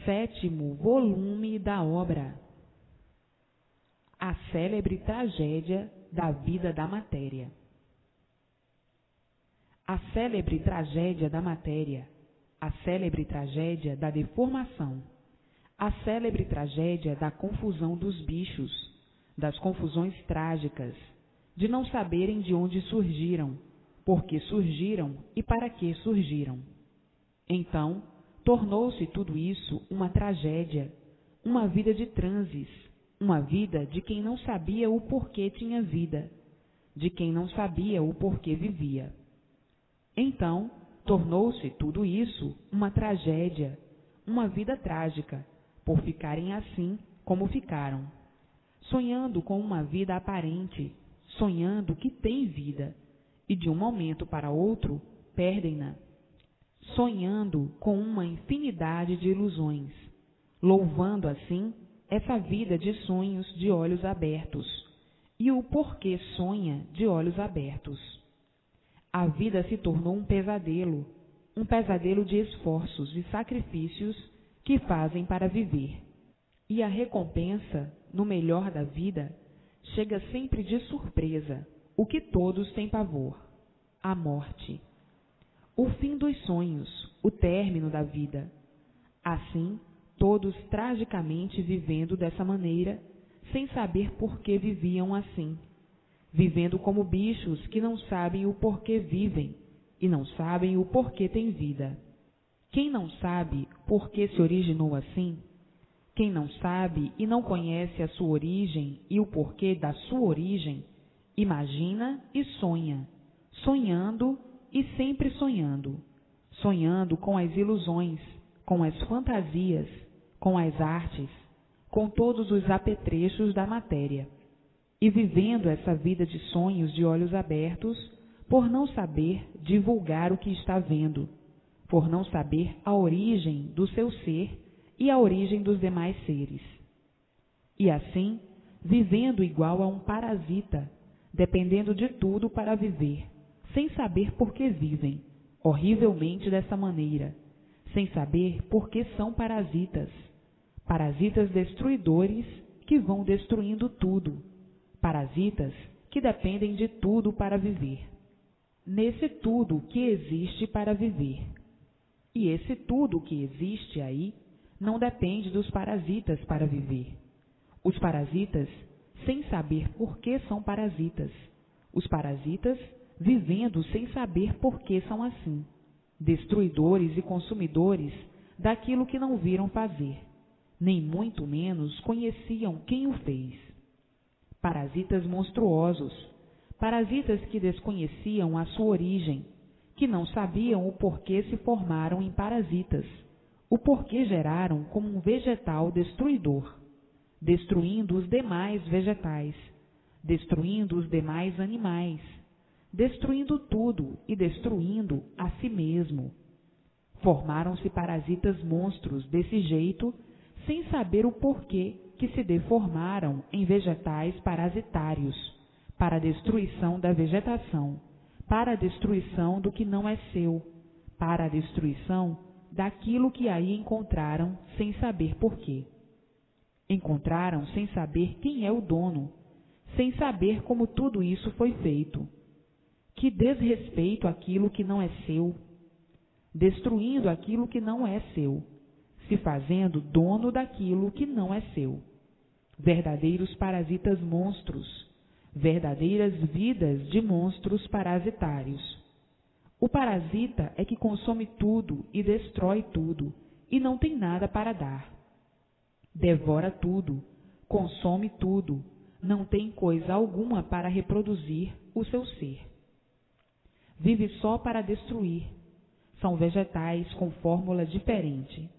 7º volume da obra A Célebre Tragédia da Vida da Matéria. A célebre tragédia da matéria, a célebre tragédia da deformação, a célebre tragédia da confusão dos bichos, das confusões trágicas, de não saberem de onde surgiram, por que surgiram e para que surgiram. Então, tornou-se tudo isso uma tragédia, uma vida de transes, uma vida de quem não sabia o porquê tinha vida, de quem não sabia o porquê vivia. Então, tornou-se tudo isso uma tragédia, uma vida trágica, por ficarem assim como ficaram, sonhando com uma vida aparente, sonhando que tem vida, e de um momento para outro perdem-na, sonhando com uma infinidade de ilusões, louvando assim essa vida de sonhos de olhos abertos, e o porquê sonha de olhos abertos. A vida se tornou um pesadelo de esforços e sacrifícios que fazem para viver. E a recompensa, no melhor da vida, chega sempre de surpresa, o que todos têm pavor: a morte. O fim dos sonhos, o término da vida. Assim, todos tragicamente vivendo dessa maneira, sem saber por que viviam assim, vivendo como bichos que não sabem o porquê vivem e não sabem o porquê têm vida. Quem não sabe por que se originou assim, quem não sabe e não conhece a sua origem e o porquê da sua origem, imagina e sonha, sonhando e sempre sonhando, sonhando com as ilusões, com as fantasias, com as artes, com todos os apetrechos da matéria, e vivendo essa vida de sonhos de olhos abertos, por não saber divulgar o que está vendo, por não saber a origem do seu ser e a origem dos demais seres. E assim, vivendo igual a um parasita, dependendo de tudo para viver, sem saber por que vivem, horrivelmente dessa maneira, sem saber por que são parasitas, parasitas destruidores que vão destruindo tudo, parasitas que dependem de tudo para viver. Nesse tudo que existe para viver. E esse tudo que existe aí não depende dos parasitas para viver. Os parasitas, sem saber por que são parasitas. Os parasitas, vivendo sem saber por que são assim. Destruidores e consumidores daquilo que não viram fazer, nem muito menos conheciam quem o fez. Parasitas monstruosos, parasitas que desconheciam a sua origem, que não sabiam o porquê se formaram em parasitas, o porquê geraram como um vegetal destruidor, destruindo os demais vegetais, destruindo os demais animais, destruindo tudo e destruindo a si mesmo. Formaram-se parasitas monstros desse jeito, sem saber o porquê que se deformaram em vegetais parasitários, para a destruição da vegetação, para a destruição do que não é seu, para a destruição daquilo que aí encontraram sem saber porquê. Encontraram sem saber quem é o dono, sem saber como tudo isso foi feito. Que desrespeito àquilo que não é seu, destruindo aquilo que não é seu, se fazendo dono daquilo que não é seu. Verdadeiros parasitas monstros, verdadeiras vidas de monstros parasitários. O parasita é que consome tudo e destrói tudo, e não tem nada para dar. Devora tudo, consome tudo, não tem coisa alguma para reproduzir o seu ser. Vive só para destruir. São vegetais com fórmula diferente,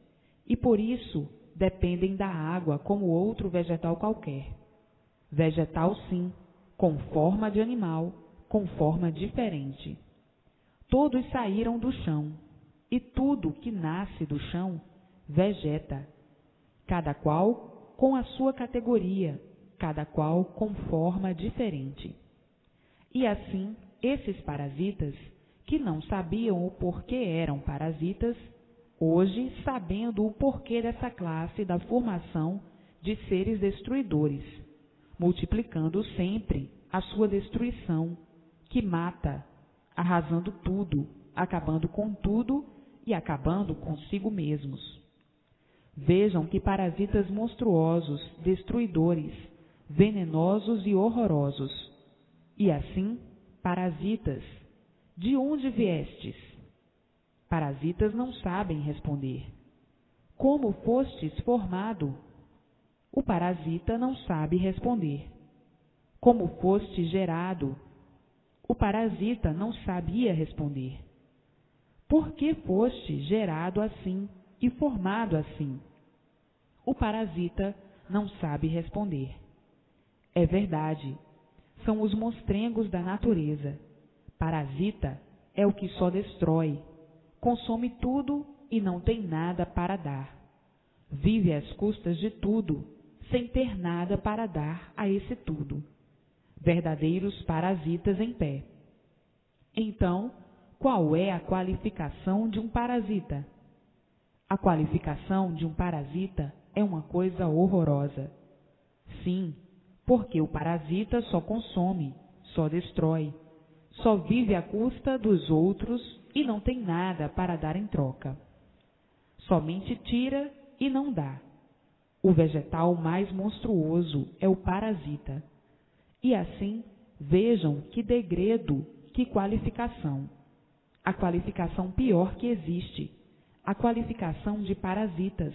e por isso dependem da água como outro vegetal qualquer. Vegetal sim, com forma de animal, com forma diferente. Todos saíram do chão, e tudo que nasce do chão vegeta, cada qual com a sua categoria, cada qual com forma diferente. E assim, esses parasitas, que não sabiam o porquê eram parasitas, hoje sabendo o porquê dessa classe da formação de seres destruidores, multiplicando sempre a sua destruição, que mata, arrasando tudo, acabando com tudo e acabando consigo mesmos. Vejam que parasitas monstruosos, destruidores, venenosos e horrorosos. E assim, parasitas, de onde viestes? Parasitas não sabem responder. Como fostes formado? O parasita não sabe responder. Como foste gerado? O parasita não sabia responder. Por que foste gerado assim e formado assim? O parasita não sabe responder. É verdade, são os monstrengos da natureza. Parasita é o que só destrói, consome tudo e não tem nada para dar. Vive às custas de tudo, sem ter nada para dar a esse tudo. Verdadeiros parasitas em pé. Então, qual é a qualificação de um parasita? A qualificação de um parasita é uma coisa horrorosa. Sim, porque o parasita só consome, só destrói, só vive à custa dos outros e não tem nada para dar em troca. Somente tira e não dá. O vegetal mais monstruoso é o parasita. E assim, vejam que degredo, que qualificação. A qualificação pior que existe, a qualificação de parasitas.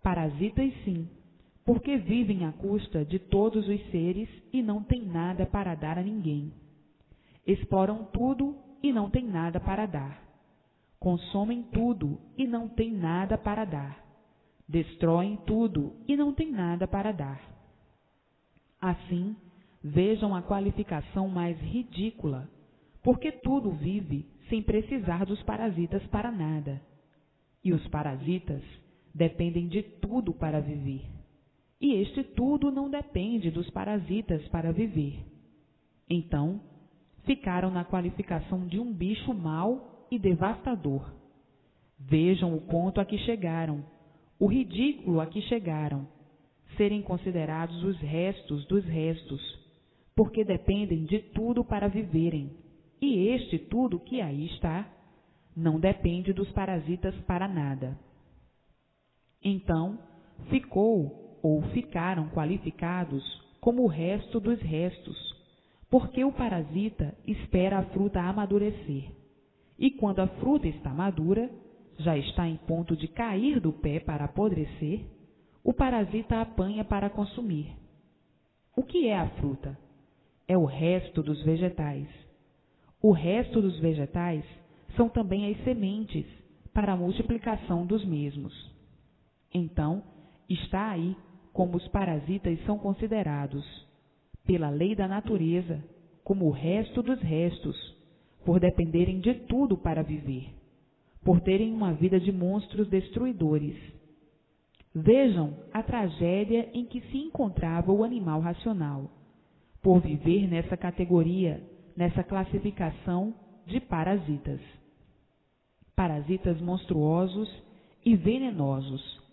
Parasitas sim, porque vivem à custa de todos os seres e não têm nada para dar a ninguém. Exploram tudo e não têm nada para dar. Consomem tudo e não têm nada para dar. Destroem tudo e não têm nada para dar. Assim, vejam a qualificação mais ridícula, porque tudo vive sem precisar dos parasitas para nada. E os parasitas dependem de tudo para viver. E este tudo não depende dos parasitas para viver. Então, ficaram na qualificação de um bicho mau e devastador. Vejam o ponto a que chegaram, o ridículo a que chegaram, serem considerados os restos dos restos, porque dependem de tudo para viverem, e este tudo que aí está não depende dos parasitas para nada. Então, ficou ou ficaram qualificados como o resto dos restos, porque o parasita espera a fruta amadurecer, e quando a fruta está madura, já está em ponto de cair do pé para apodrecer, o parasita apanha para consumir. O que é a fruta? É o resto dos vegetais. O resto dos vegetais são também as sementes para a multiplicação dos mesmos. Então, está aí como os parasitas são considerados, pela lei da natureza, como o resto dos restos, por dependerem de tudo para viver, por terem uma vida de monstros destruidores. Vejam a tragédia em que se encontrava o animal racional, por viver nessa categoria, nessa classificação de parasitas. Parasitas monstruosos e venenosos.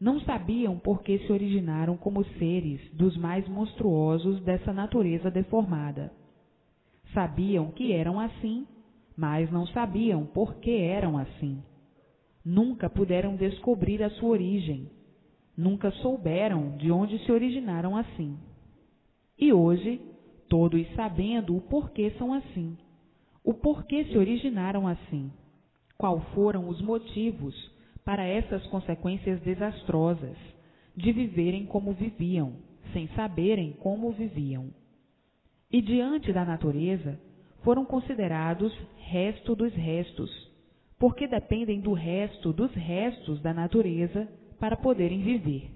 Não sabiam por que se originaram como seres dos mais monstruosos dessa natureza deformada. Sabiam que eram assim, mas não sabiam por que eram assim. Nunca puderam descobrir a sua origem. Nunca souberam de onde se originaram assim. E hoje, todos sabendo o porquê são assim, o porquê se originaram assim, quais foram os motivos para essas consequências desastrosas de viverem como viviam, sem saberem como viviam. E diante da natureza, foram considerados resto dos restos, porque dependem do resto dos restos da natureza para poderem viver.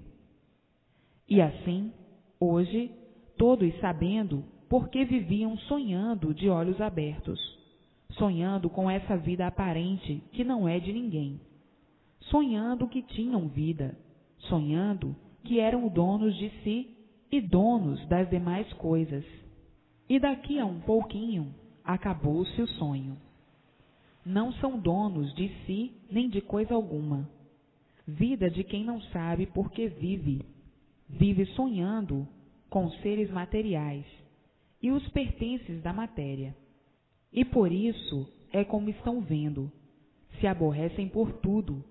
E assim, hoje, todos sabendo por que viviam sonhando de olhos abertos, sonhando com essa vida aparente que não é de ninguém, sonhando que tinham vida, sonhando que eram donos de si e donos das demais coisas. E daqui a um pouquinho, acabou-se o sonho. não são donos de si nem de coisa alguma. Vida de quem não sabe por que vive. Vive sonhando com seres materiais e os pertences da matéria. E por isso é como estão vendo. Se aborrecem por tudo,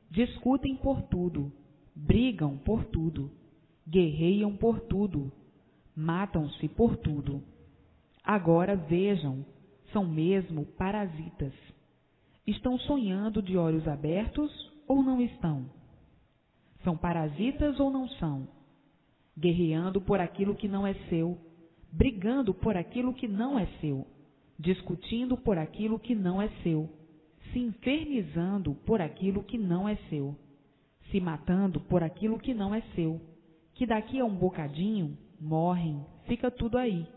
discutem por tudo, brigam por tudo, guerreiam por tudo, matam-se por tudo. Agora vejam, são mesmo parasitas. Estão sonhando de olhos abertos ou não estão? São parasitas ou não são? Guerreando por aquilo que não é seu, brigando por aquilo que não é seu, discutindo por aquilo que não é seu, se infernizando por aquilo que não é seu, se matando por aquilo que não é seu, que daqui a um bocadinho morrem, fica tudo aí,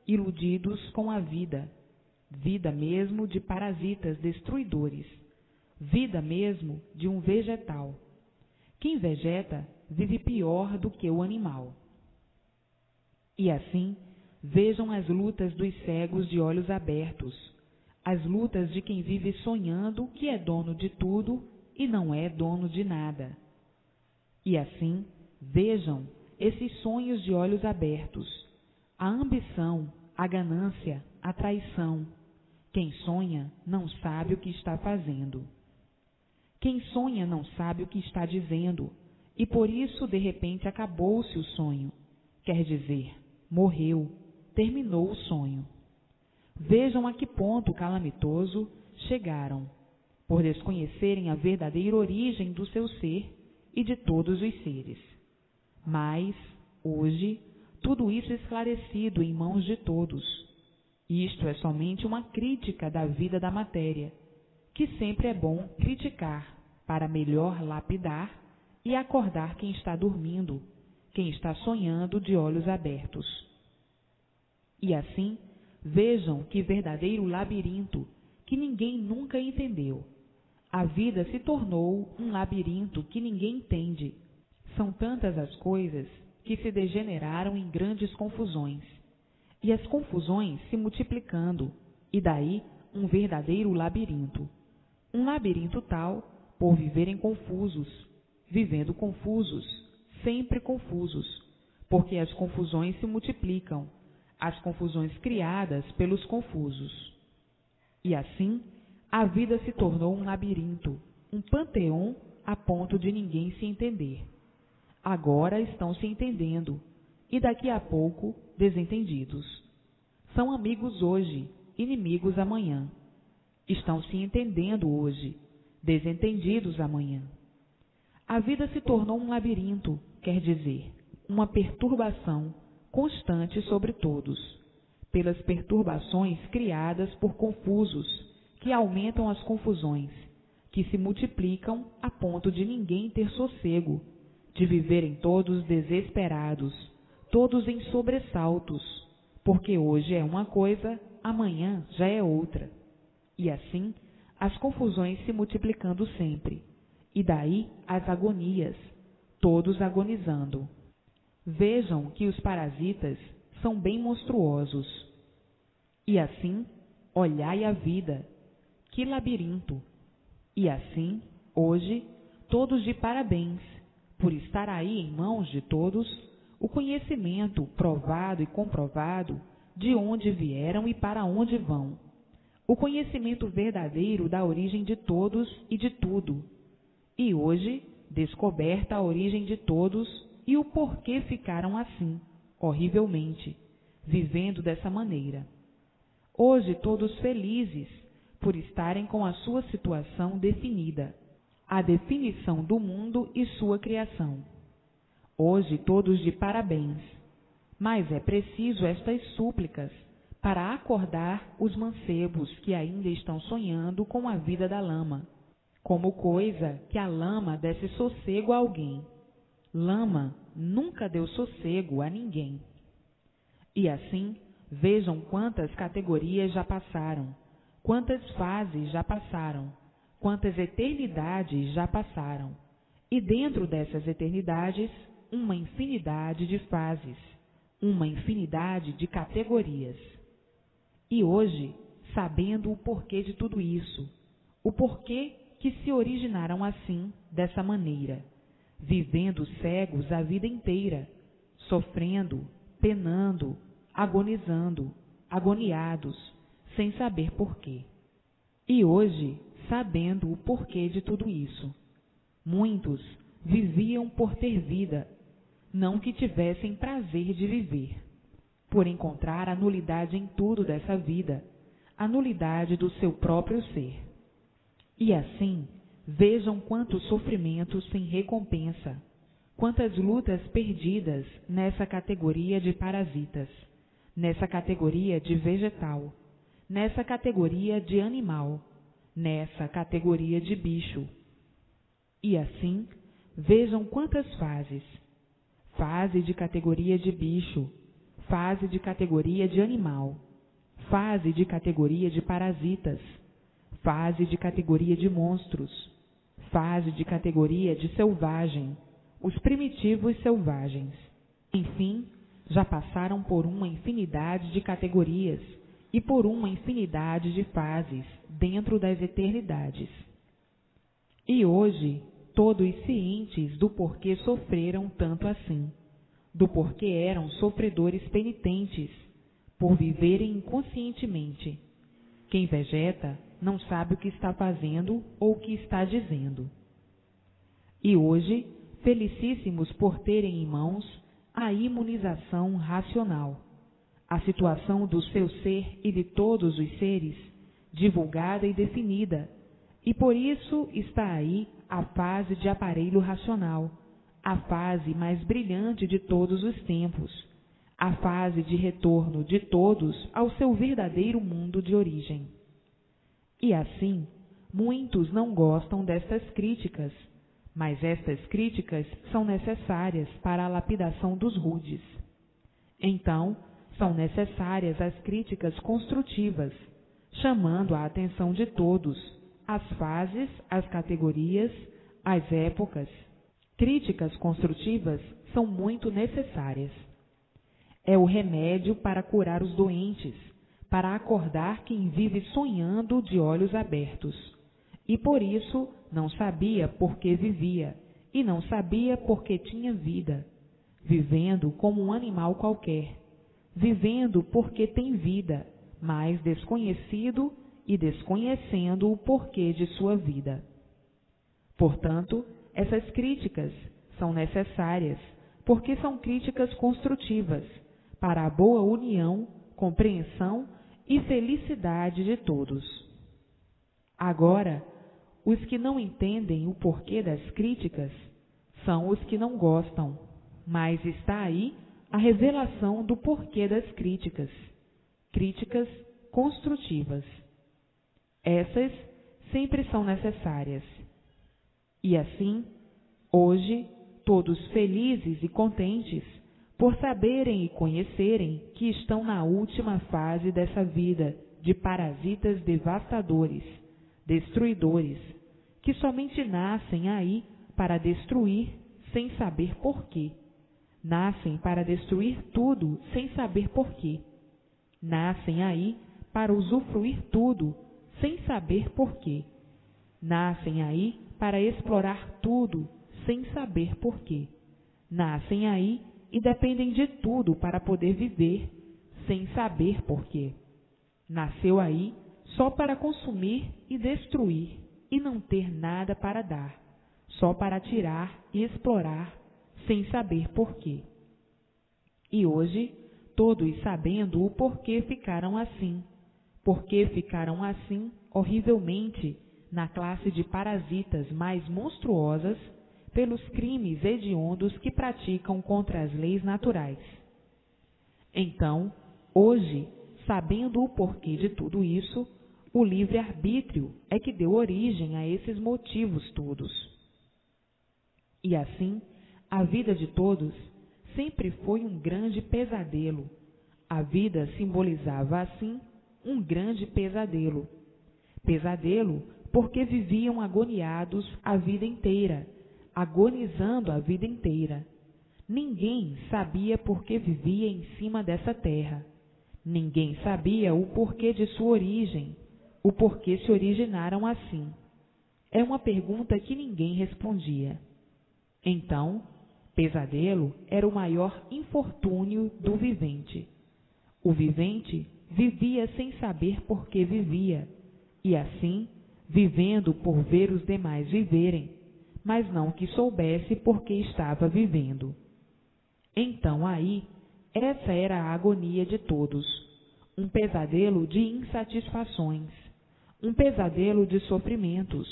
iludidos com a vida, vida mesmo de parasitas destruidores, vida mesmo de um vegetal. Quem vegeta vive pior do que o animal. E assim, vejam as lutas dos cegos de olhos abertos, as lutas de quem vive sonhando que é dono de tudo e não é dono de nada. E assim, vejam esses sonhos de olhos abertos, a ambição, a ganância, a traição. Quem sonha não sabe o que está fazendo. Quem sonha não sabe o que está dizendo, e por isso, de repente, acabou-se o sonho. Quer dizer, morreu, terminou o sonho. Vejam a que ponto calamitoso chegaram, por desconhecerem a verdadeira origem do seu ser e de todos os seres. Mas, hoje, tudo isso esclarecido em mãos de todos. Isto é somente uma crítica da vida da matéria, que sempre é bom criticar para melhor lapidar e acordar quem está dormindo, quem está sonhando de olhos abertos. E assim, vejam que verdadeiro labirinto que ninguém nunca entendeu. A vida se tornou um labirinto que ninguém entende. São tantas as coisas que se degeneraram em grandes confusões, e as confusões se multiplicando, e daí um verdadeiro labirinto. Um labirinto tal, por viverem confusos, vivendo confusos, sempre confusos, porque as confusões se multiplicam, as confusões criadas pelos confusos. E assim, a vida se tornou um labirinto, um panteão a ponto de ninguém se entender. Agora estão se entendendo, e daqui a pouco, desentendidos. São amigos hoje, inimigos amanhã. Estão se entendendo hoje, desentendidos amanhã. A vida se tornou um labirinto, quer dizer, uma perturbação constante sobre todos, pelas perturbações criadas por confusos, que aumentam as confusões, que se multiplicam a ponto de ninguém ter sossego, de viverem todos desesperados, todos em sobressaltos, porque hoje é uma coisa, amanhã já é outra. E assim, as confusões se multiplicando sempre, e daí as agonias, todos agonizando. Vejam que os parasitas são bem monstruosos. E assim, olhai a vida, que labirinto. E assim, hoje, todos de parabéns, por estar aí em mãos de todos, o conhecimento provado e comprovado de onde vieram e para onde vão. O conhecimento verdadeiro da origem de todos e de tudo. E hoje, descoberta a origem de todos e o porquê ficaram assim, horrivelmente, vivendo dessa maneira. Hoje todos felizes por estarem com a sua situação definida, a definição do mundo e sua criação. Hoje todos de parabéns, mas é preciso estas súplicas para acordar os mancebos que ainda estão sonhando com a vida da lama, como coisa que a lama desse sossego a alguém. Lama nunca deu sossego a ninguém. E assim, vejam quantas categorias já passaram, quantas fases já passaram, quantas eternidades já passaram, e dentro dessas eternidades, uma infinidade de fases, uma infinidade de categorias. E hoje, sabendo o porquê de tudo isso, o porquê que se originaram assim, dessa maneira, vivendo cegos a vida inteira, sofrendo, penando, agonizando, agoniados, sem saber porquê. E hoje, sabendo o porquê de tudo isso, muitos viviam por ter vida, não que tivessem prazer de viver, por encontrar a nulidade em tudo dessa vida, a nulidade do seu próprio ser. E assim, vejam quantos sofrimentos sem recompensa, quantas lutas perdidas nessa categoria de parasitas, nessa categoria de vegetal, nessa categoria de animal, nessa categoria de bicho. E assim, vejam quantas fases: fase de categoria de bicho, fase de categoria de animal, fase de categoria de parasitas, fase de categoria de monstros, fase de categoria de selvagem, os primitivos selvagens. Enfim, já passaram por uma infinidade de categorias e por uma infinidade de fases dentro das eternidades. E hoje, todos cientes do porquê sofreram tanto assim, do porquê eram sofredores penitentes, por viverem inconscientemente. Quem vegeta não sabe o que está fazendo ou o que está dizendo. E hoje, felicíssimos por terem em mãos a imunização racional, a situação do seu ser e de todos os seres, divulgada e definida, e por isso está aí a fase de aparelho racional, a fase mais brilhante de todos os tempos, a fase de retorno de todos ao seu verdadeiro mundo de origem. E assim, muitos não gostam destas críticas, mas estas críticas são necessárias para a lapidação dos rudes. Então, são necessárias as críticas construtivas, chamando a atenção de todos, as fases, as categorias, as épocas. Críticas construtivas são muito necessárias. É o remédio para curar os doentes, para acordar quem vive sonhando de olhos abertos, e por isso não sabia por que vivia, e não sabia por que tinha vida, vivendo como um animal qualquer, vivendo porque tem vida, mas desconhecido e desconhecendo o porquê de sua vida. Portanto, essas críticas são necessárias, porque são críticas construtivas, para a boa união, compreensão e felicidade de todos. Agora, os que não entendem o porquê das críticas são os que não gostam, mas está aí a revelação do porquê das críticas, críticas construtivas. Essas sempre são necessárias. E assim, hoje, todos felizes e contentes por saberem e conhecerem que estão na última fase dessa vida de parasitas devastadores, destruidores, que somente nascem aí para destruir sem saber porquê. Nascem para destruir tudo sem saber porquê. Nascem aí para usufruir tudo sem saber porquê. Nascem aí para explorar tudo sem saber porquê. Nascem aí e dependem de tudo para poder viver sem saber porquê. Nasceu aí só para consumir e destruir e não ter nada para dar, só para tirar e explorar sem saber porquê. E hoje, todos sabendo o porquê ficaram assim, porque ficaram assim horrivelmente na classe de parasitas mais monstruosas pelos crimes hediondos que praticam contra as leis naturais. Então, hoje, sabendo o porquê de tudo isso, o livre-arbítrio é que deu origem a esses motivos todos. E assim, a vida de todos sempre foi um grande pesadelo. A vida simbolizava, assim, um grande pesadelo. Pesadelo porque viviam agoniados a vida inteira, agonizando a vida inteira. Ninguém sabia por que vivia em cima dessa terra. Ninguém sabia o porquê de sua origem, o porquê se originaram assim. É uma pergunta que ninguém respondia. Então, pesadelo era o maior infortúnio do vivente. O vivente vivia sem saber por que vivia, e assim, vivendo por ver os demais viverem, mas não que soubesse por que estava vivendo. Então aí, essa era a agonia de todos, um pesadelo de insatisfações, um pesadelo de sofrimentos,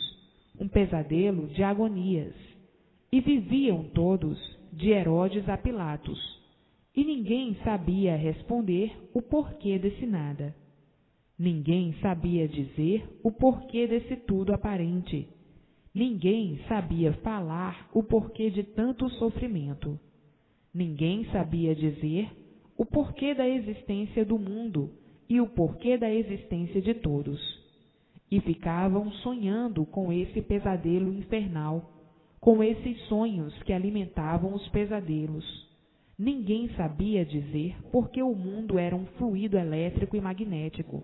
um pesadelo de agonias, e viviam todos de Herodes a Pilatos, e ninguém sabia responder o porquê desse nada. Ninguém sabia dizer o porquê desse tudo aparente. Ninguém sabia falar o porquê de tanto sofrimento. Ninguém sabia dizer o porquê da existência do mundo e o porquê da existência de todos. E ficavam sonhando com esse pesadelo infernal, com esses sonhos que alimentavam os pesadelos. Ninguém sabia dizer por que o mundo era um fluido elétrico e magnético.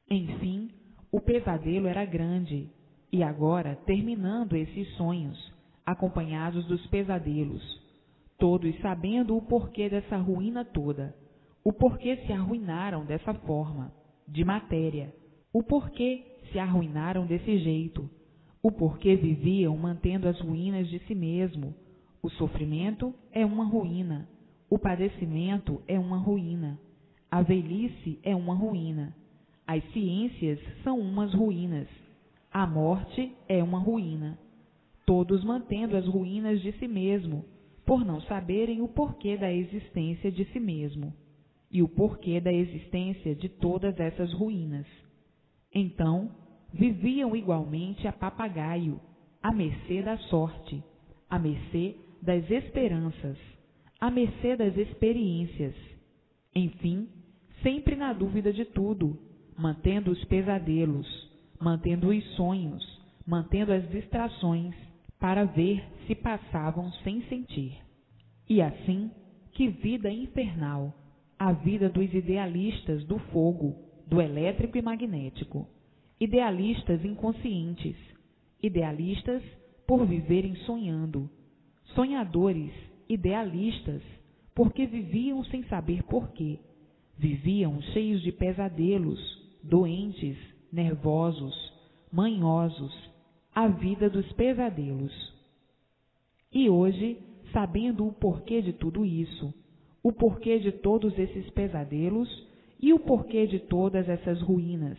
Enfim, o pesadelo era grande, e agora, terminando esses sonhos, acompanhados dos pesadelos, todos sabendo o porquê dessa ruína toda, o porquê se arruinaram dessa forma, de matéria, o porquê se arruinaram desse jeito, o porquê viviam mantendo as ruínas de si mesmo. O sofrimento é uma ruína, o padecimento é uma ruína, a velhice é uma ruína, as ciências são umas ruínas, a morte é uma ruína, todos mantendo as ruínas de si mesmo, por não saberem o porquê da existência de si mesmo, e o porquê da existência de todas essas ruínas. Então, viviam igualmente a papagaio, à mercê da sorte, à mercê das esperanças, à mercê das experiências, enfim, sempre na dúvida de tudo, mantendo os pesadelos, mantendo os sonhos, mantendo as distrações, para ver se passavam sem sentir. E assim, que vida infernal, a vida dos idealistas do fogo, do elétrico e magnético, idealistas inconscientes, idealistas por viverem sonhando, sonhadores, idealistas, porque viviam sem saber porquê, viviam cheios de pesadelos, doentes, nervosos, manhosos, a vida dos pesadelos. E hoje, sabendo o porquê de tudo isso, o porquê de todos esses pesadelos e o porquê de todas essas ruínas,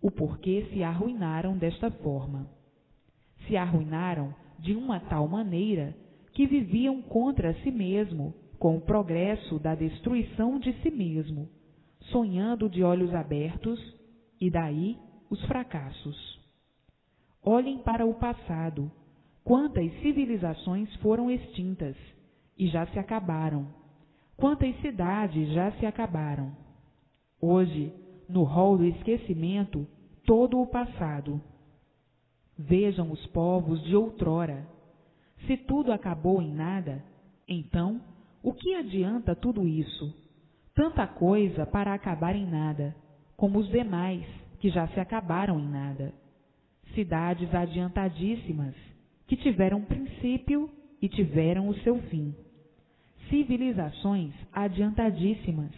o porquê se arruinaram desta forma. Se arruinaram de uma tal maneira que viviam contra si mesmo, com o progresso da destruição de si mesmo, sonhando de olhos abertos, e daí os fracassos. Olhem para o passado, quantas civilizações foram extintas e já se acabaram, quantas cidades já se acabaram. Hoje, no rol do esquecimento, todo o passado. Vejam os povos de outrora. Se tudo acabou em nada, então, o que adianta tudo isso? Tanta coisa para acabar em nada, como os demais, que já se acabaram em nada. Cidades adiantadíssimas, que tiveram princípio e tiveram o seu fim. Civilizações adiantadíssimas,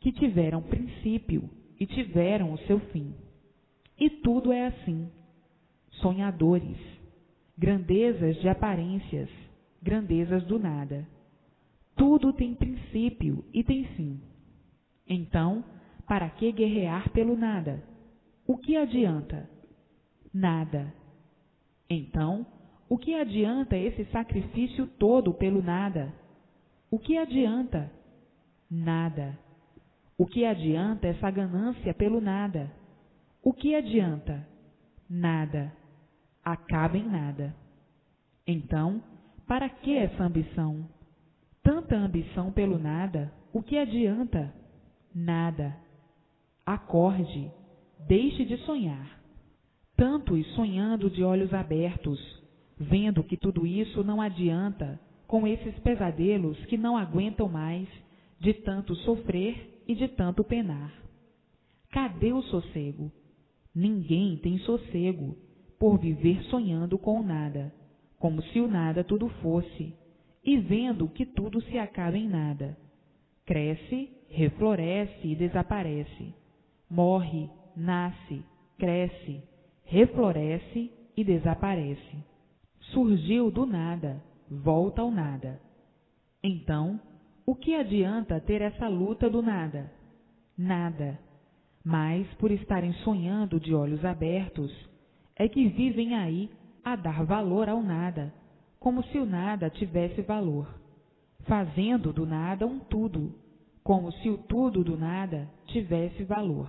que tiveram princípio e tiveram o seu fim. E tudo é assim. Sonhadores, grandezas de aparências, grandezas do nada. Tudo tem princípio e tem fim. Então, para que guerrear pelo nada? O que adianta? Nada. Então, o que adianta esse sacrifício todo pelo nada? O que adianta? Nada. O que adianta essa ganância pelo nada? O que adianta? Nada. Acaba em nada. Então, para que essa ambição? Tanta ambição pelo nada, o que adianta? Nada. Acorde, deixe de sonhar. Tantos sonhando de olhos abertos, vendo que tudo isso não adianta, com esses pesadelos que não aguentam mais, de tanto sofrer e de tanto penar. Cadê o sossego? Ninguém tem sossego por viver sonhando com o nada, como se o nada tudo fosse, e vendo que tudo se acaba em nada. Cresce, refloresce e desaparece. Morre, nasce, cresce, refloresce e desaparece. Surgiu do nada, volta ao nada. Então, o que adianta ter essa luta do nada? Nada. Mas, por estarem sonhando de olhos abertos, é que vivem aí a dar valor ao nada, como se o nada tivesse valor, fazendo do nada um tudo, como se o tudo do nada tivesse valor,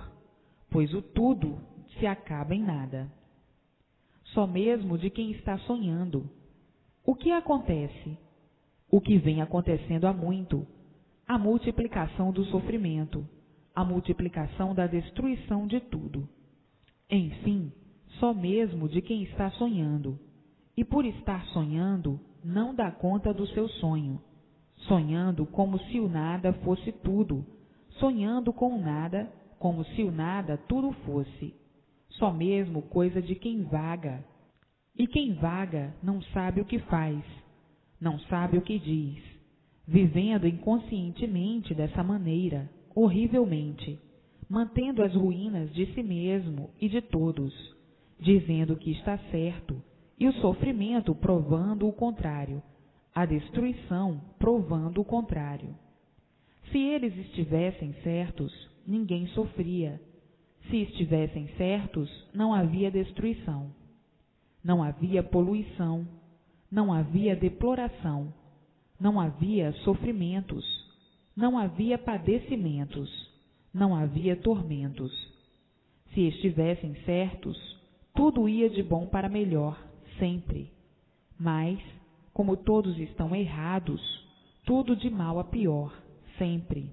pois o tudo se acaba em nada. Só mesmo de quem está sonhando. O que acontece? O que vem acontecendo há muito, a multiplicação do sofrimento, a multiplicação da destruição de tudo. Enfim, só mesmo de quem está sonhando, e por estar sonhando, não dá conta do seu sonho, sonhando como se o nada fosse tudo, sonhando com o nada como se o nada tudo fosse, só mesmo coisa de quem vaga. E quem vaga não sabe o que faz, não sabe o que diz, vivendo inconscientemente dessa maneira, horrivelmente, mantendo as ruínas de si mesmo e de todos, dizendo que está certo, e o sofrimento provando o contrário, a destruição provando o contrário. Se eles estivessem certos, ninguém sofria. Se estivessem certos, não havia destruição. Não havia poluição, não havia deploração, não havia sofrimentos, não havia padecimentos, não havia tormentos. Se estivessem certos, tudo ia de bom para melhor, sempre. Mas, como todos estão errados, tudo de mal a pior, sempre.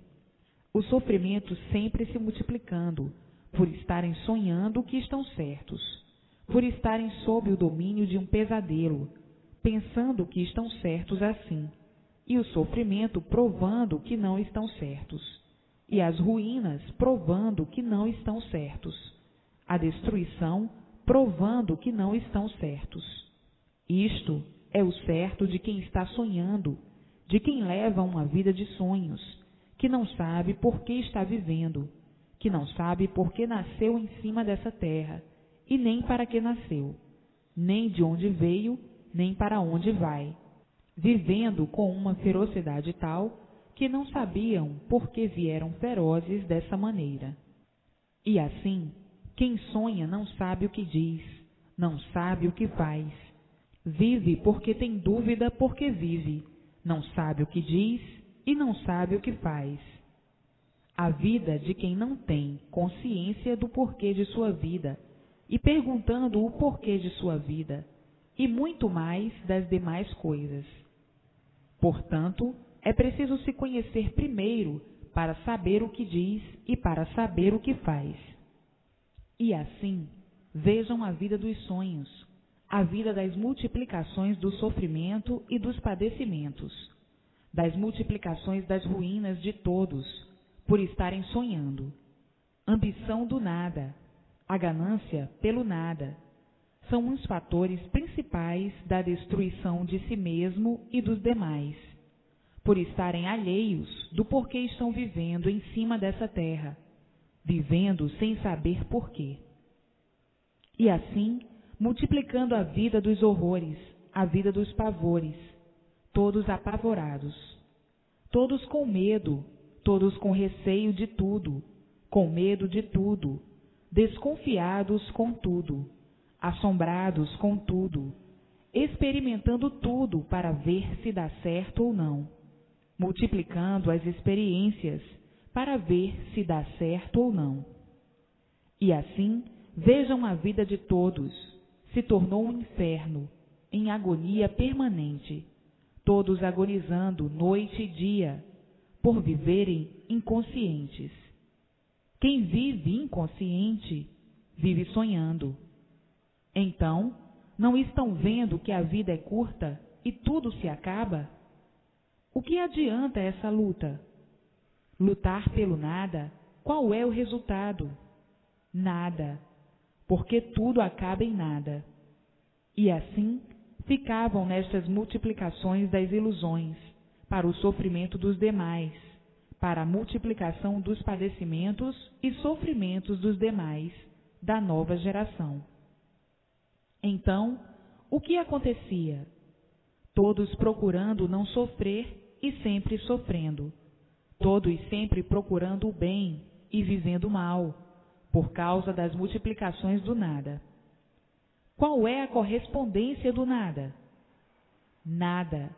O sofrimento sempre se multiplicando, por estarem sonhando que estão certos, por estarem sob o domínio de um pesadelo, pensando que estão certos assim, e o sofrimento provando que não estão certos, e as ruínas provando que não estão certos, a destruição provando que não estão certos. Isto é o certo de quem está sonhando, de quem leva uma vida de sonhos, que não sabe por que está vivendo, que não sabe por que nasceu em cima dessa terra, e nem para que nasceu, nem de onde veio, nem para onde vai, vivendo com uma ferocidade tal que não sabiam por que vieram ferozes dessa maneira. E assim, quem sonha não sabe o que diz, não sabe o que faz. Vive porque tem dúvida porque vive, não sabe o que diz e não sabe o que faz. A vida de quem não tem consciência do porquê de sua vida, e perguntando o porquê de sua vida, e muito mais das demais coisas. Portanto, é preciso se conhecer primeiro para saber o que diz e para saber o que faz. E assim, vejam a vida dos sonhos, a vida das multiplicações do sofrimento e dos padecimentos, das multiplicações das ruínas de todos, por estarem sonhando. Ambição do nada, a ganância pelo nada, são os fatores principais da destruição de si mesmo e dos demais, por estarem alheios do porquê estão vivendo em cima dessa terra, vivendo sem saber porquê. E assim, multiplicando a vida dos horrores, a vida dos pavores, todos apavorados, todos com medo, todos com receio de tudo, com medo de tudo, desconfiados com tudo, assombrados com tudo, experimentando tudo para ver se dá certo ou não, multiplicando as experiências para ver se dá certo ou não. E assim, vejam a vida de todos, se tornou um inferno, em agonia permanente, todos agonizando noite e dia, por viverem inconscientes. Quem vive inconsciente, vive sonhando. Então, não estão vendo que a vida é curta e tudo se acaba? O que adianta essa luta? Lutar pelo nada, qual é o resultado? Nada. porque tudo acaba em nada. E assim ficavam nestas multiplicações das ilusões, para o sofrimento dos demais, para a multiplicação dos padecimentos e sofrimentos dos demais, da nova geração. Então, o que acontecia? Todos procurando não sofrer e sempre sofrendo, todos sempre procurando o bem e vivendo mal, por causa das multiplicações do nada. Qual é a correspondência do nada? Nada,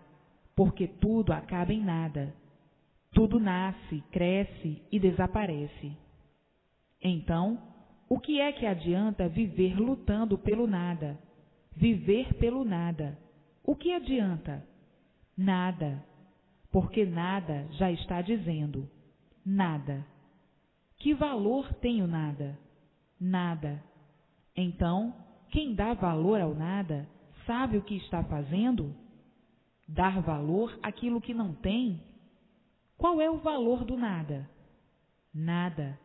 porque tudo acaba em nada. Tudo nasce, cresce e desaparece. Então, o que é que adianta viver lutando pelo nada? Viver pelo nada. O que adianta? Nada, porque nada já está dizendo. Nada. Que valor tem o nada? Nada. Então, quem dá valor ao nada, sabe o que está fazendo? Dar valor àquilo que não tem? Qual é o valor do nada? Nada.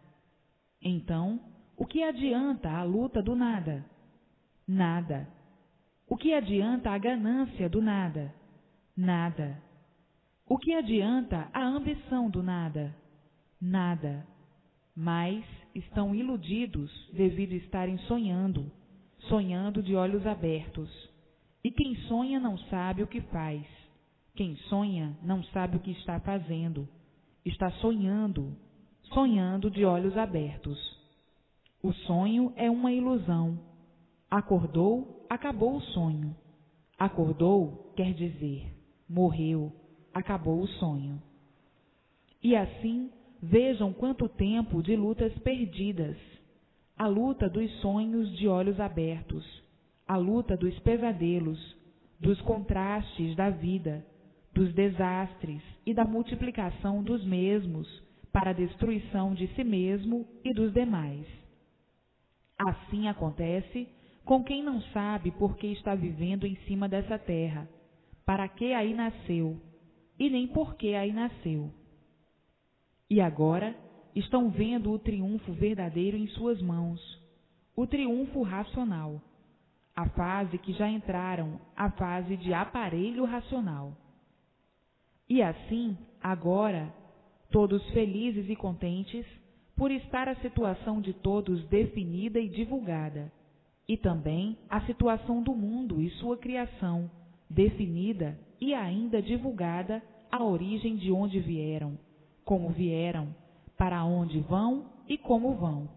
Então, o que adianta a luta do nada? Nada. O que adianta a ganância do nada? Nada. O que adianta a ambição do nada? Nada. Mas estão iludidos devido a estarem sonhando, sonhando de olhos abertos. E quem sonha não sabe o que faz. Quem sonha não sabe o que está fazendo. Está sonhando, sonhando de olhos abertos. O sonho é uma ilusão. Acordou, acabou o sonho. Acordou quer dizer, morreu, acabou o sonho. E assim, vejam quanto tempo de lutas perdidas. A luta dos sonhos de olhos abertos, a luta dos pesadelos, dos contrastes da vida, dos desastres e da multiplicação dos mesmos para a destruição de si mesmo e dos demais. Assim acontece com quem não sabe por que está vivendo em cima dessa terra, para que aí nasceu, e nem por que aí nasceu. E agora estão vendo o triunfo verdadeiro em suas mãos, o triunfo racional, a fase que já entraram, a fase de aparelho racional. E assim, agora, todos felizes e contentes, por estar a situação de todos definida e divulgada, e também a situação do mundo e sua criação, definida e ainda divulgada, a origem de onde vieram, como vieram, para onde vão e como vão.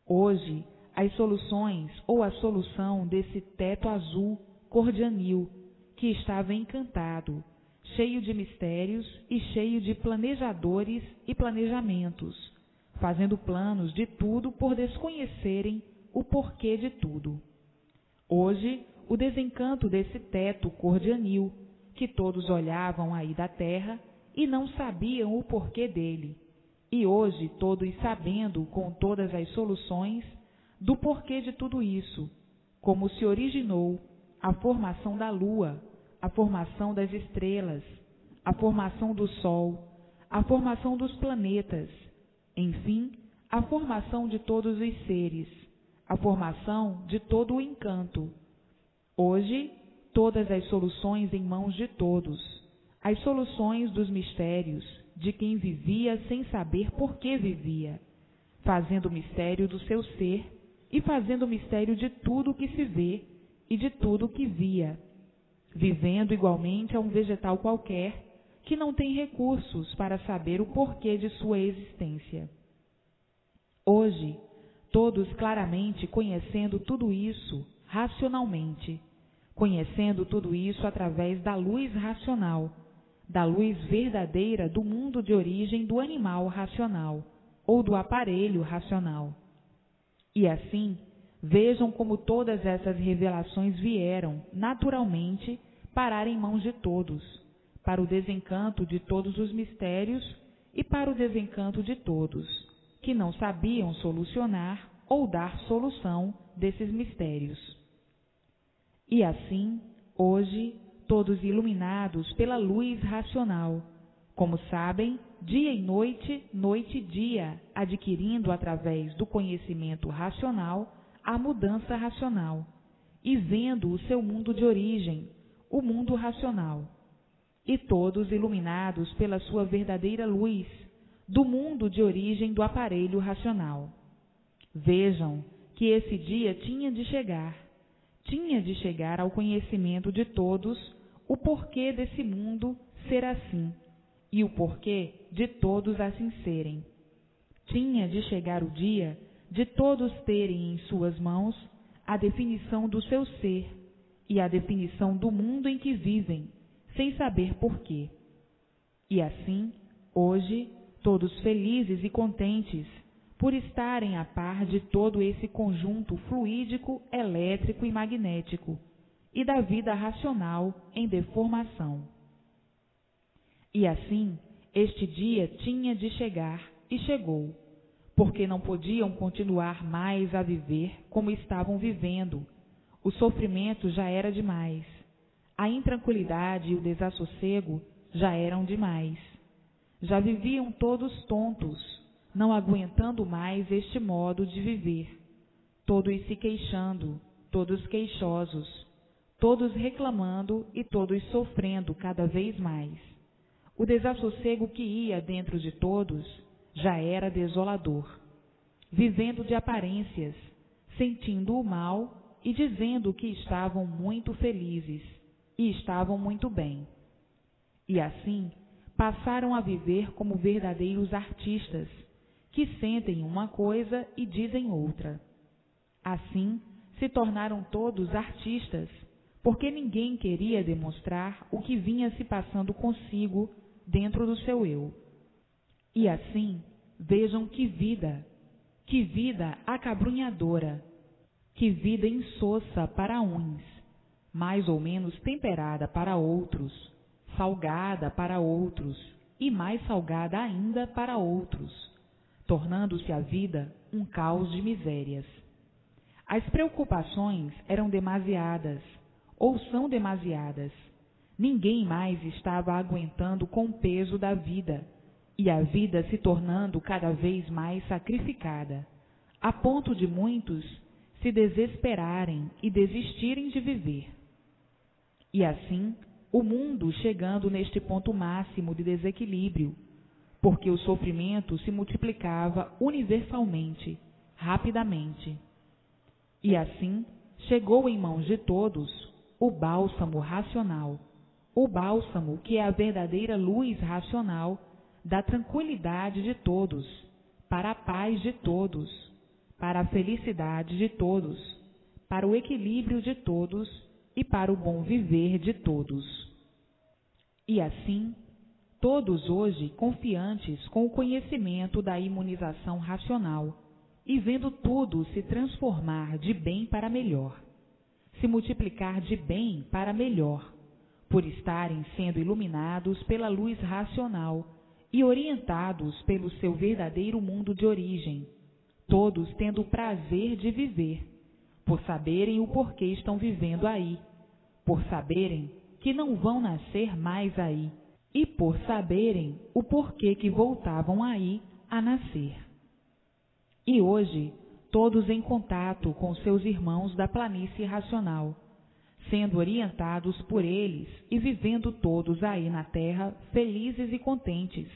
Hoje, as soluções ou a solução desse teto azul cor de anil, que estava encantado, cheio de mistérios e cheio de planejadores e planejamentos, fazendo planos de tudo por desconhecerem o porquê de tudo. Hoje, o desencanto desse teto cor de anil, que todos olhavam aí da terra e não sabiam o porquê dele, e hoje todos sabendo com todas as soluções do porquê de tudo isso, como se originou a formação da lua, a formação das estrelas, a formação do sol, a formação dos planetas, enfim, a formação de todos os seres, a formação de todo o encanto. Hoje, todas as soluções em mãos de todos, as soluções dos mistérios de quem vivia sem saber por que vivia, fazendo o mistério do seu ser e fazendo o mistério de tudo que se vê e de tudo que via, vivendo igualmente a um vegetal qualquer que não tem recursos para saber o porquê de sua existência. Hoje, todos claramente conhecendo tudo isso racionalmente, conhecendo tudo isso através da luz racional, da luz verdadeira do mundo de origem do animal racional ou do aparelho racional. E assim, vejam como todas essas revelações vieram, naturalmente, parar em mãos de todos, para o desencanto de todos os mistérios e para o desencanto de todos, que não sabiam solucionar ou dar solução desses mistérios. E assim, hoje, todos iluminados pela luz racional, como sabem, dia e noite, noite e dia, adquirindo através do conhecimento racional à mudança racional e vendo o seu mundo de origem, o mundo racional, e todos iluminados pela sua verdadeira luz do mundo de origem do aparelho racional. Vejam que esse dia tinha de chegar ao conhecimento de todos o porquê desse mundo ser assim e o porquê de todos assim serem. Tinha de chegar o dia de todos terem em suas mãos a definição do seu ser e a definição do mundo em que vivem, sem saber porquê. E assim, hoje, todos felizes e contentes por estarem a par de todo esse conjunto fluídico, elétrico e magnético, e da vida racional em deformação. E assim, este dia tinha de chegar e chegou, porque não podiam continuar mais a viver como estavam vivendo. O sofrimento já era demais. A intranquilidade e o desassossego já eram demais. Já viviam todos tontos, não aguentando mais este modo de viver. Todos se queixando, todos queixosos, todos reclamando e todos sofrendo cada vez mais. O desassossego que ia dentro de todos já era desolador. Vivendo de aparências, sentindo o mal e dizendo que estavam muito felizes e estavam muito bem. E assim passaram a viver como verdadeiros artistas, que sentem uma coisa e dizem outra. Assim se tornaram todos artistas, porque ninguém queria demonstrar o que vinha se passando consigo dentro do seu eu. E assim, vejam que vida acabrunhadora, que vida insossa para uns, mais ou menos temperada para outros, salgada para outros e mais salgada ainda para outros, tornando-se a vida um caos de misérias. As preocupações eram demasiadas, ou são demasiadas. Ninguém mais estava aguentando com o peso da vida, e a vida se tornando cada vez mais sacrificada, a ponto de muitos se desesperarem e desistirem de viver. E assim, o mundo chegando neste ponto máximo de desequilíbrio, porque o sofrimento se multiplicava universalmente, rapidamente. E assim, chegou em mãos de todos o bálsamo racional, o bálsamo que é a verdadeira luz racional da tranquilidade de todos, para a paz de todos, para a felicidade de todos, para o equilíbrio de todos e para o bom viver de todos. E assim, todos hoje confiantes com o conhecimento da imunização racional e vendo tudo se transformar de bem para melhor, se multiplicar de bem para melhor, por estarem sendo iluminados pela luz racional e orientados pelo seu verdadeiro mundo de origem, todos tendo o prazer de viver, por saberem o porquê estão vivendo aí, por saberem que não vão nascer mais aí, e por saberem o porquê que voltavam aí a nascer. E hoje, todos em contato com seus irmãos da planície racional, sendo orientados por eles e vivendo todos aí na terra felizes e contentes,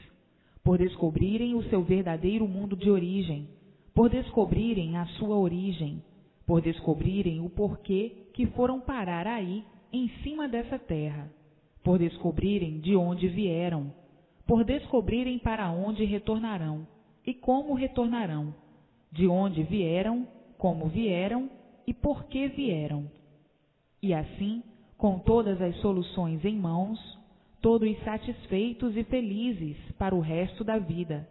por descobrirem o seu verdadeiro mundo de origem, por descobrirem a sua origem, por descobrirem o porquê que foram parar aí em cima dessa terra, por descobrirem de onde vieram, por descobrirem para onde retornarão e como retornarão, de onde vieram, como vieram e por que vieram. E assim, com todas as soluções em mãos, todos satisfeitos e felizes para o resto da vida,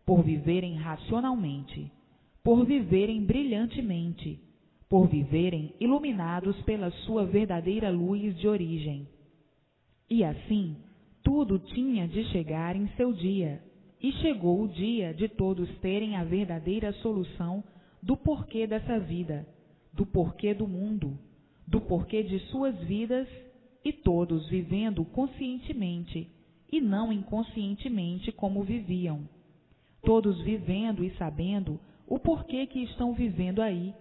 por viverem racionalmente, por viverem brilhantemente, por viverem iluminados pela sua verdadeira luz de origem. E assim, tudo tinha de chegar em seu dia, e chegou o dia de todos terem a verdadeira solução do porquê dessa vida, do porquê do mundo, do porquê de suas vidas, e todos vivendo conscientemente e não inconscientemente como viviam. Todos vivendo e sabendo o porquê que estão vivendo aí,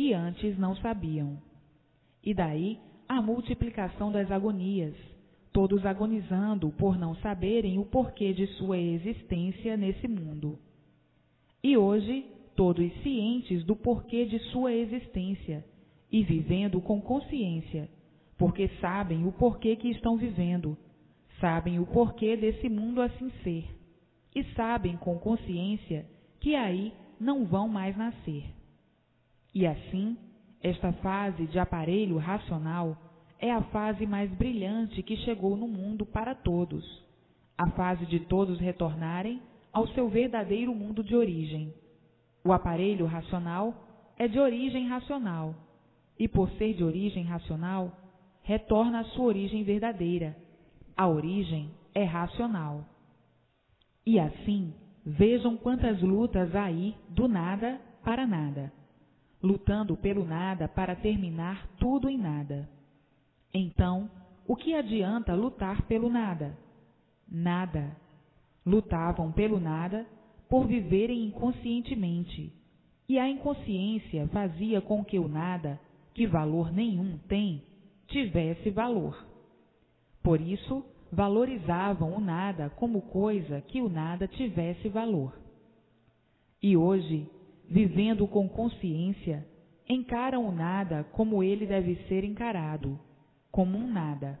e antes não sabiam. E daí a multiplicação das agonias, todos agonizando por não saberem o porquê de sua existência nesse mundo. E hoje, todos cientes do porquê de sua existência e vivendo com consciência, porque sabem o porquê que estão vivendo, sabem o porquê desse mundo assim ser, e sabem com consciência que aí não vão mais nascer. E assim, esta fase de aparelho racional é a fase mais brilhante que chegou no mundo para todos, a fase de todos retornarem ao seu verdadeiro mundo de origem. O aparelho racional é de origem racional, e por ser de origem racional, retorna à sua origem verdadeira. A origem é racional. E assim, vejam quantas lutas há aí do nada para nada, lutando pelo nada para terminar tudo em nada. Então, o que adianta lutar pelo nada? Nada. Lutavam pelo nada por viverem inconscientemente, e a inconsciência fazia com que o nada, que valor nenhum tem, tivesse valor. Por isso, valorizavam o nada como coisa que o nada tivesse valor. E hoje, vivendo com consciência, encaram o nada como ele deve ser encarado, como um nada.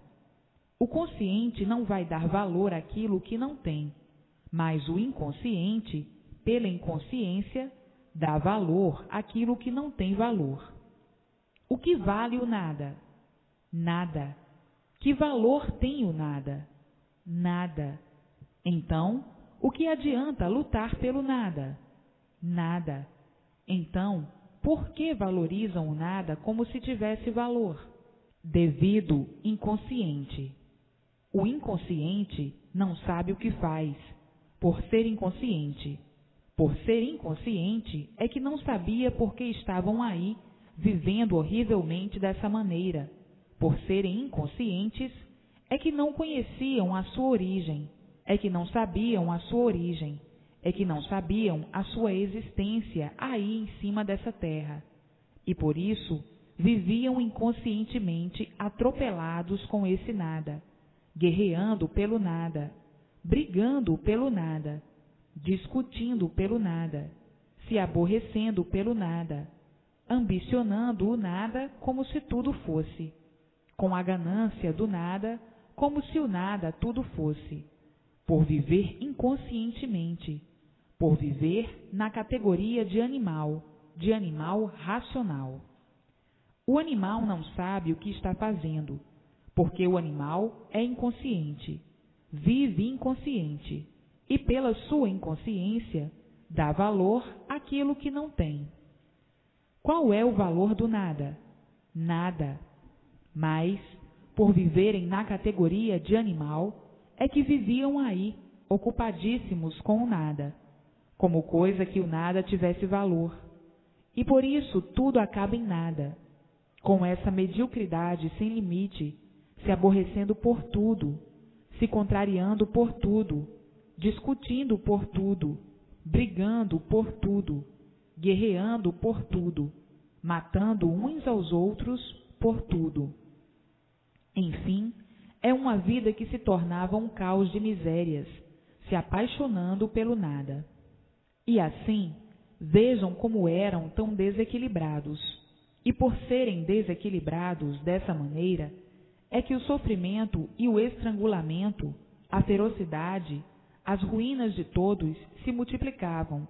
O consciente não vai dar valor àquilo que não tem, mas o inconsciente, pela inconsciência, dá valor àquilo que não tem valor. O que vale o nada? Nada. Que valor tem o nada? Nada. Então, o que adianta lutar pelo nada? Nada. Então, por que valorizam o nada como se tivesse valor? Devido inconsciente. O inconsciente não sabe o que faz, por ser inconsciente. Por ser inconsciente é que não sabia por que estavam aí, vivendo horrivelmente dessa maneira. Por serem inconscientes, é que não conheciam a sua origem, é que não sabiam a sua origem, é que não sabiam a sua existência aí em cima dessa terra. E por isso, viviam inconscientemente atropelados com esse nada, guerreando pelo nada, brigando pelo nada, discutindo pelo nada, se aborrecendo pelo nada, ambicionando o nada como se tudo fosse, com a ganância do nada como se o nada tudo fosse, por viver inconscientemente, por viver na categoria de animal racional. O animal não sabe o que está fazendo, porque o animal é inconsciente, vive inconsciente, e pela sua inconsciência dá valor àquilo que não tem. Qual é o valor do nada? Nada. Mas, por viverem na categoria de animal, é que viviam aí, ocupadíssimos com o nada, como coisa que o nada tivesse valor. E por isso tudo acaba em nada, com essa mediocridade sem limite, se aborrecendo por tudo, se contrariando por tudo, discutindo por tudo, brigando por tudo, guerreando por tudo, matando uns aos outros por tudo. Enfim, é uma vida que se tornava um caos de misérias, se apaixonando pelo nada. E assim, vejam como eram tão desequilibrados. E por serem desequilibrados dessa maneira, é que o sofrimento e o estrangulamento, a ferocidade, as ruínas de todos se multiplicavam,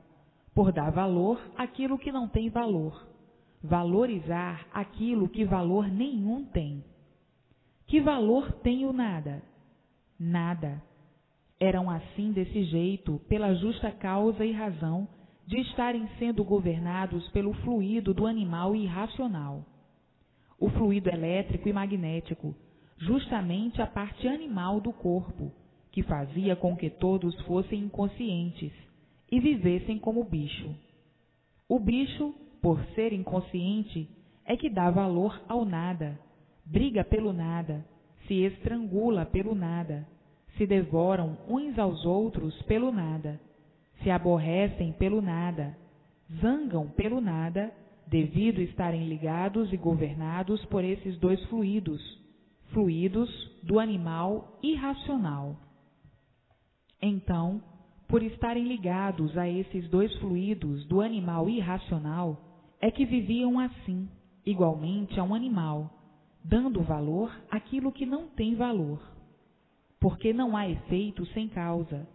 por dar valor àquilo que não tem valor, valorizar aquilo que valor nenhum tem. Que valor tem o nada? Nada. Eram assim desse jeito, pela justa causa e razão de estarem sendo governados pelo fluido do animal irracional. O fluido elétrico e magnético, justamente a parte animal do corpo, que fazia com que todos fossem inconscientes e vivessem como bicho. O bicho, por ser inconsciente, é que dá valor ao nada, briga pelo nada, se estrangula pelo nada, se devoram uns aos outros pelo nada, se aborrecem pelo nada, zangam pelo nada, devido estarem ligados e governados por esses dois fluidos do animal irracional. Então, por estarem ligados a esses dois fluidos do animal irracional, é que viviam assim, igualmente a um animal, dando valor àquilo que não tem valor. Porque não há efeito sem causa.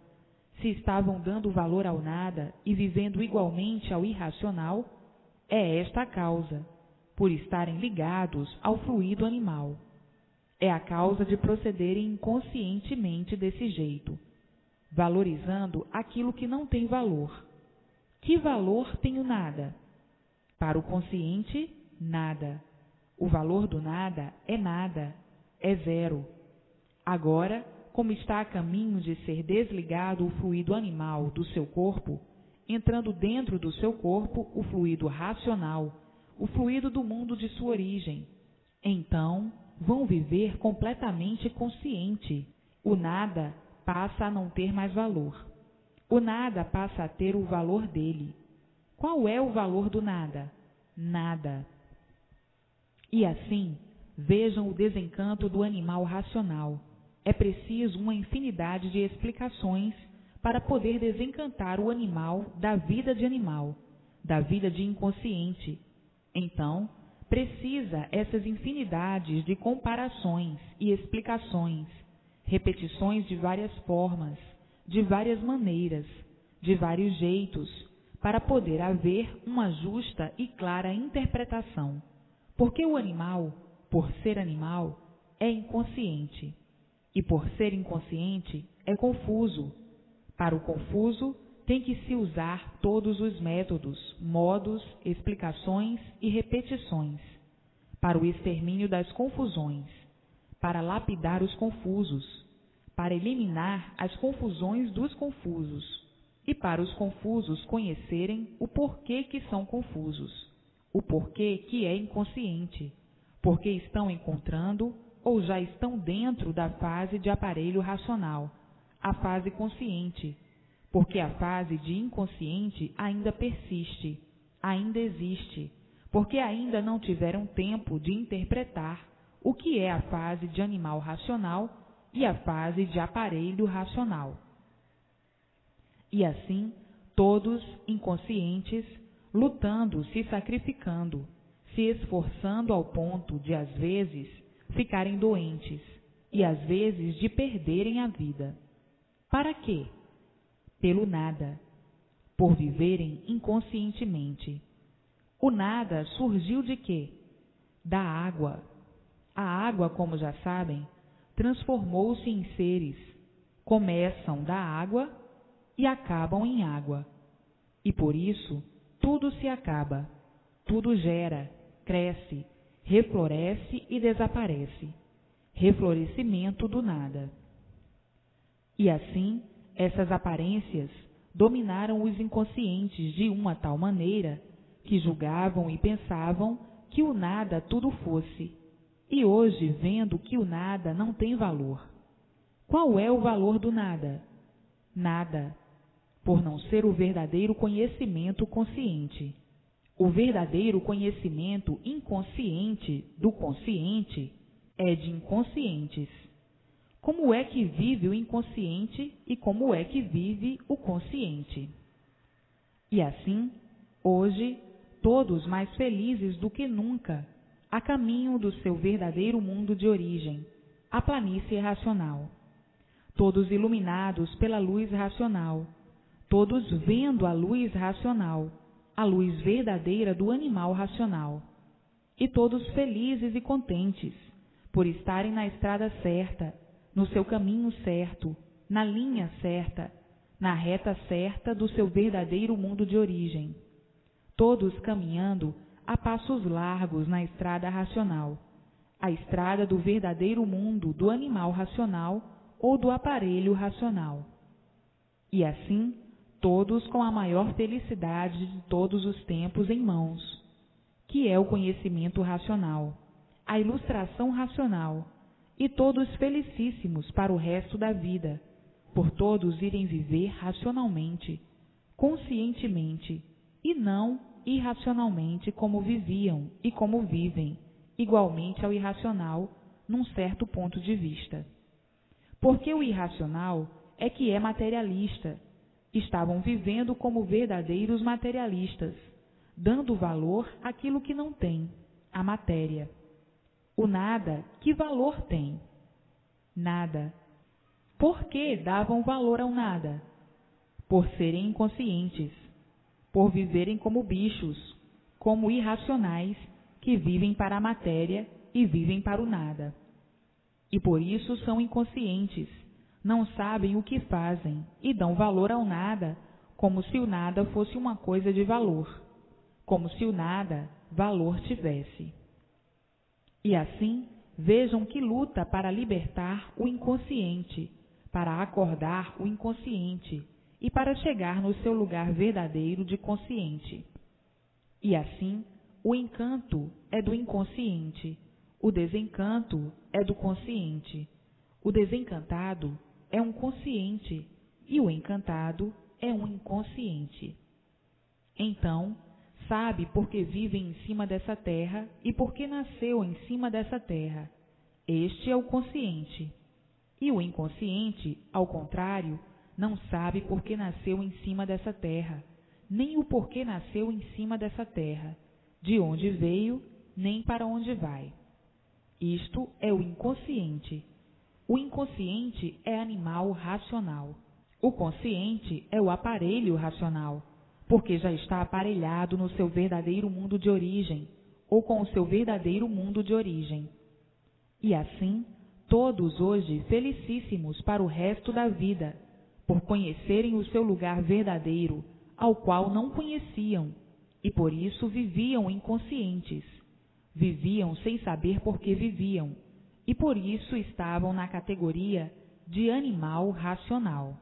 Se estavam dando valor ao nada e vivendo igualmente ao irracional, é esta a causa, por estarem ligados ao fluido animal. É a causa de procederem inconscientemente desse jeito, valorizando aquilo que não tem valor. Que valor tem o nada? Para o consciente, nada. O valor do nada, é zero. Agora, como está a caminho de ser desligado o fluido animal do seu corpo, entrando dentro do seu corpo o fluido racional, o fluido do mundo de sua origem, então vão viver completamente consciente. O nada passa a não ter mais valor. O nada passa a ter o valor dele. Qual é o valor do nada? Nada. E assim, vejam o desencanto do animal racional. É preciso uma infinidade de explicações para poder desencantar o animal da vida de animal, da vida de inconsciente. Então, precisa essas infinidades de comparações e explicações, repetições de várias formas, de várias maneiras, de vários jeitos, para poder haver uma justa e clara interpretação. Porque o animal, por ser animal, é inconsciente. E por ser inconsciente, é confuso. Para o confuso, tem que se usar todos os métodos, modos, explicações e repetições, para o extermínio das confusões, para lapidar os confusos, para eliminar as confusões dos confusos, e para os confusos conhecerem o porquê que são confusos, o porquê que é inconsciente, porque estão encontrando ou já estão dentro da fase de aparelho racional, a fase consciente, porque a fase de inconsciente ainda persiste, ainda existe, porque ainda não tiveram tempo de interpretar o que é a fase de animal racional e a fase de aparelho racional. E assim, todos inconscientes, lutando, se sacrificando, se esforçando ao ponto de, às vezes, ficarem doentes e, às vezes, de perderem a vida. Para quê? Pelo nada, por viverem inconscientemente. O nada surgiu de quê? Da água. A água, como já sabem, transformou-se em seres. Começam da água e acabam em água. E por isso, tudo se acaba, tudo gera, cresce, refloresce e desaparece. Reflorescimento do nada. E assim, essas aparências dominaram os inconscientes de uma tal maneira que julgavam e pensavam que o nada tudo fosse, e hoje vendo que o nada não tem valor. Qual é o valor do nada? Nada, por não ser o verdadeiro conhecimento consciente. O verdadeiro conhecimento inconsciente do consciente é de inconscientes. Como é que vive o inconsciente e como é que vive o consciente? E assim, hoje, todos mais felizes do que nunca, a caminho do seu verdadeiro mundo de origem, a planície racional. Todos iluminados pela luz racional, todos vendo a luz racional, a luz verdadeira do animal racional, e todos felizes e contentes por estarem na estrada certa, no seu caminho certo, na linha certa, na reta certa do seu verdadeiro mundo de origem, todos caminhando a passos largos na estrada racional, a estrada do verdadeiro mundo do animal racional ou do aparelho racional. E assim, todos com a maior felicidade de todos os tempos em mãos, que é o conhecimento racional, a ilustração racional, e todos felicíssimos para o resto da vida, por todos irem viver racionalmente, conscientemente, e não irracionalmente como viviam e como vivem, igualmente ao irracional, num certo ponto de vista. Porque o irracional é que é materialista. Estavam vivendo como verdadeiros materialistas, dando valor àquilo que não tem, a matéria. O nada, que valor tem? Nada. Por que davam valor ao nada? Por serem inconscientes, por viverem como bichos, como irracionais que vivem para a matéria e vivem para o nada. E por isso são inconscientes, não sabem o que fazem e dão valor ao nada, como se o nada fosse uma coisa de valor, como se o nada valor tivesse. E assim, vejam que luta para libertar o inconsciente, para acordar o inconsciente e para chegar no seu lugar verdadeiro de consciente. E assim, o encanto é do inconsciente, o desencanto é do consciente. O desencantado é um consciente e o encantado é um inconsciente. Então, sabe por que vive em cima dessa terra e por que nasceu em cima dessa terra. Este é o consciente. E o inconsciente, ao contrário, não sabe por que nasceu em cima dessa terra, nem o porquê nasceu em cima dessa terra, de onde veio, nem para onde vai. Isto é o inconsciente. O inconsciente é animal racional. O consciente é o aparelho racional, porque já está aparelhado no seu verdadeiro mundo de origem, ou com o seu verdadeiro mundo de origem. E assim, todos hoje felicíssimos para o resto da vida, por conhecerem o seu lugar verdadeiro, ao qual não conheciam, e por isso viviam inconscientes. Viviam sem saber por que viviam, e por isso estavam na categoria de animal racional.